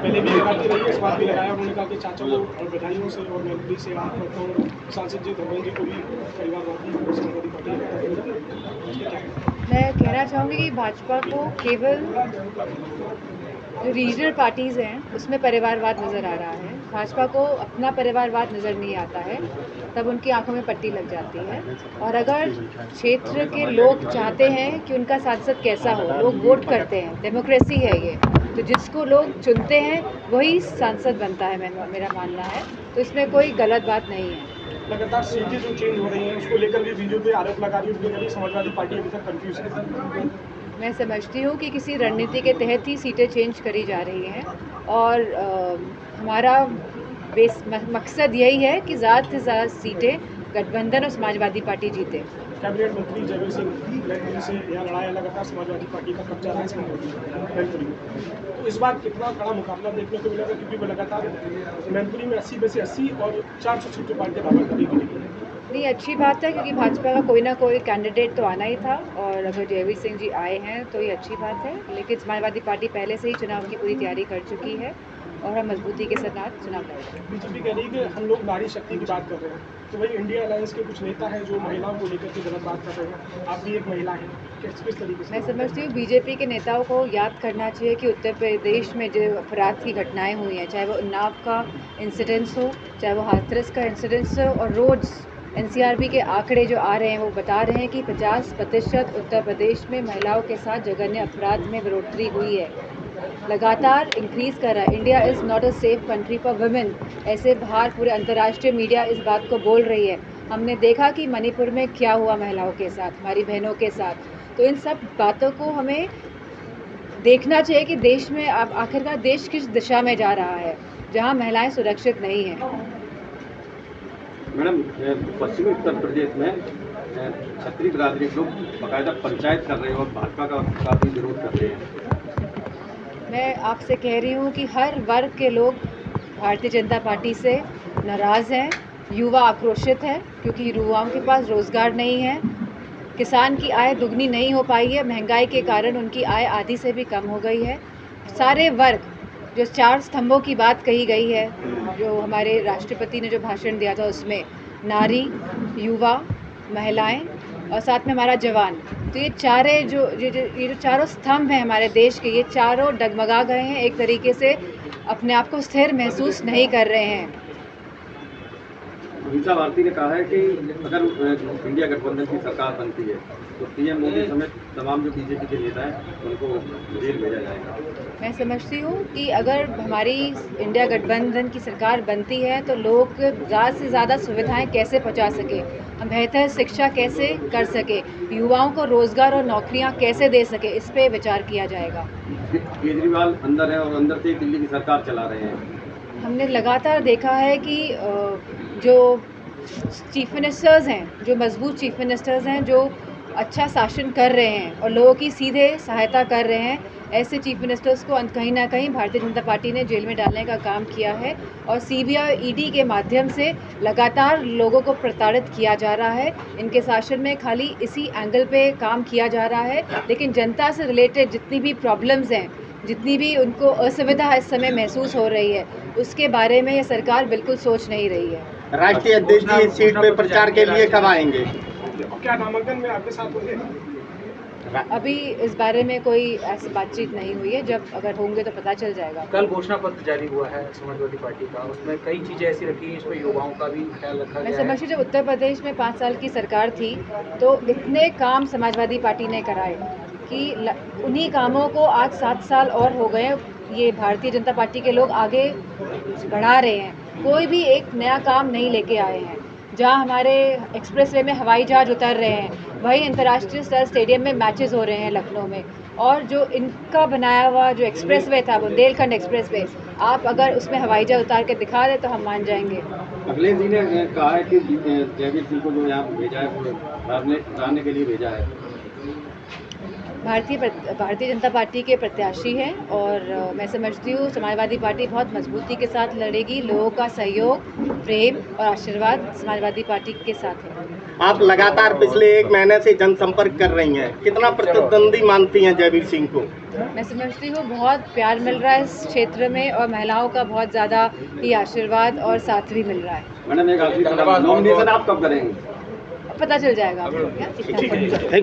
पहले भी लगाती रही है, इस बार भी लगाया। उन्होंने कहा कि चाचा को और बधाइयों से और मैत्री से आप और सांसद जी धर्मेंद्र जी को भी परिवारवादी समाजवादी पार्टी लगातार। मैं कहना चाहूँगी कि भाजपा को केवल जो रीजनल पार्टीज़ हैं उसमें परिवारवाद नज़र आ रहा है। भाजपा को अपना परिवारवाद नज़र नहीं आता है, तब उनकी आंखों में पट्टी लग जाती है। और अगर क्षेत्र के लोग चाहते हैं कि उनका सांसद कैसा हो, लोग वोट करते हैं, डेमोक्रेसी है ये, तो जिसको लोग चुनते हैं वही सांसद बनता है, मेरा मानना है। तो इसमें कोई गलत बात नहीं है। लगातार सीटें जो चेंज हो रही हैं उसको लेकर भी बीजेपी आरोप लगा रही है, उनके समाजवादी पार्टी अभी तक कंफ्यूज है। मैं समझती हूँ कि किसी रणनीति के तहत ही सीटें चेंज करी जा रही हैं और हमारा मकसद यही है कि ज़्यादा से ज़्यादा सीटें गठबंधन और समाजवादी पार्टी जीते। कैबिनेट मंत्री जयवीर सिंह से यह लड़ाई लगातार समाजवादी पार्टी का कब्जा है। तो इस बार कितना कड़ा मुकाबला देखने को मिलेगा, क्योंकि वो लगातार मैनपुरी में 80 में से 80 और 400 सीटों पार्टी दावा कर रही है। नहीं, अच्छी बात है, क्योंकि भाजपा का कोई ना कोई कैंडिडेट तो आना ही था और अगर जयवीर सिंह जी आए हैं तो ये अच्छी बात है। लेकिन समाजवादी पार्टी पहले से ही चुनाव की पूरी तैयारी कर चुकी है और हम मजबूती के साथ चुनाव लड़ेंगे। बीजेपी कह रही है कि हम लोग नारी शक्ति की बात कर रहे हैं, तो वही इंडिया अलायंस के कुछ नेता हैं जो महिलाओं को लेकर के गलत बात कर रहे हैं। आप भी एक महिला हैं, किस तरीके से? मैं समझती हूँ बीजेपी के नेताओं को याद करना चाहिए कि उत्तर प्रदेश में जो अपराध की घटनाएं हुई हैं, चाहे वो उन्नाव का इंसिडेंस हो, चाहे वो हाथरस का इंसिडेंस हो, और रोज़ एनसीआरबी के आंकड़े जो आ रहे हैं वो बता रहे हैं कि 50% उत्तर प्रदेश में महिलाओं के साथ जघन्य अपराध में बढ़ोतरी हुई है, लगातार इंक्रीज़ कर रहा है। India is not a safe country for women, ऐसे बाहर पूरे अंतर्राष्ट्रीय मीडिया इस बात को बोल रही है। हमने देखा कि मणिपुर में क्या हुआ महिलाओं के साथ, हमारी बहनों के साथ। तो इन सब बातों को हमें देखना चाहिए कि देश में अब आखिरकार देश किस दिशा में जा रहा है, जहां महिलाएं सुरक्षित नहीं हैं। मैडम, पश्चिमी उत्तर प्रदेश में क्षत्रिय बिरादरी के लोग बाकायदा पंचायत कर रहे हैं और भाजपा का काफ़ी विरोध कर रहे हैं। मैं आपसे कह रही हूँ कि हर वर्ग के लोग भारतीय जनता पार्टी से नाराज़ हैं। युवा आक्रोशित है क्योंकि युवाओं के पास रोज़गार नहीं है, किसान की आय दुगनी नहीं हो पाई है, महंगाई के कारण उनकी आय आधी से भी कम हो गई है। सारे वर्ग, जो 4 स्तंभों की बात कही गई है, जो हमारे राष्ट्रपति ने जो भाषण दिया था उसमें नारी, युवा, महिलाएं और साथ में हमारा जवान, तो ये जो चारों स्तंभ हैं हमारे देश के, ये चारों डगमगा गए हैं, एक तरीके से अपने आप को स्थिर महसूस नहीं कर रहे हैं। मीसा भारती ने कहा है कि अगर इंडिया गठबंधन की सरकार बनती है तो पीएम मोदी समेत तमाम जो बीजेपी के नेता हैं उनको जेल भेजा जाएगा। मैं समझती हूँ कि अगर हमारी इंडिया गठबंधन की सरकार बनती है तो लोग ज़्यादा से ज़्यादा सुविधाएं कैसे पहुँचा सके, हम बेहतर शिक्षा कैसे कर सके, युवाओं को रोज़गार और नौकरियाँ कैसे दे सके, इस पे विचार किया जाएगा। केजरीवाल अंदर है और अंदर से दिल्ली की सरकार चला रहे हैं। हमने लगातार देखा है कि जो चीफ मिनिस्टर्स हैं, जो मजबूत चीफ मिनिस्टर्स हैं, जो अच्छा शासन कर रहे हैं और लोगों की सीधे सहायता कर रहे हैं, ऐसे चीफ मिनिस्टर्स को कहीं ना कहीं भारतीय जनता पार्टी ने जेल में डालने का काम किया है और सीबीआई ईडी के माध्यम से लगातार लोगों को प्रताड़ित किया जा रहा है। इनके शासन में खाली इसी एंगल पे काम किया जा रहा है, लेकिन जनता से रिलेटेड जितनी भी प्रॉब्लम्स हैं, जितनी भी उनको असुविधा इस समय महसूस हो रही है, उसके बारे में ये सरकार बिल्कुल सोच नहीं रही है। राष्ट्रीय अध्यक्ष जी इस सीट पे प्रचार के लिए कब आएंगे? क्या नामांकन में आपके साथ होंगे? अभी इस बारे में कोई ऐसी बातचीत नहीं हुई है, जब अगर होंगे तो पता चल जाएगा। कल घोषणा पत्र जारी हुआ है समाजवादी पार्टी का, उसमें कई चीजें ऐसी रखी हैं, इसमें युवाओं का भी ख्याल रखा गया है। मैं समझती, जब उत्तर प्रदेश में 5 साल की सरकार थी तो इतने काम समाजवादी पार्टी ने कराए कि उन्हीं कामों को आज 7 साल और हो गए, ये भारतीय जनता पार्टी के लोग आगे बढ़ा रहे हैं। कोई भी एक नया काम नहीं लेके आए हैं। जहाँ हमारे एक्सप्रेसवे में हवाई जहाज उतर रहे हैं, वहीं अंतर्राष्ट्रीय स्तर स्टेडियम में मैचेस हो रहे हैं लखनऊ में। और जो इनका बनाया हुआ जो एक्सप्रेसवे था, बुंदेलखंड एक्सप्रेसवे, आप अगर उसमें हवाई जहाज उतार के दिखा दें तो हम मान जाएंगे। अखिलेश जी ने कहा है कि जयवीर सिंह को जो यहाँ भेजा है वो जानने के लिए भेजा है। भारतीय जनता पार्टी के प्रत्याशी हैं और मैं समझती हूँ समाजवादी पार्टी बहुत मजबूती के साथ लड़ेगी। लोगों का सहयोग, प्रेम और आशीर्वाद समाजवादी पार्टी के साथ है। आप लगातार पिछले 1 महीने से जनसंपर्क कर रही हैं, कितना प्रतिद्वंदी मानती हैं जयवीर सिंह को? मैं समझती हूँ बहुत प्यार मिल रहा है इस क्षेत्र में और महिलाओं का बहुत ज़्यादा ही आशीर्वाद और साथ भी मिल रहा है। मैडम एक आखिरी सवाल, नॉमिनेशन आप कब करेंगे? पता चल जाएगा आपको क्या? Thank you.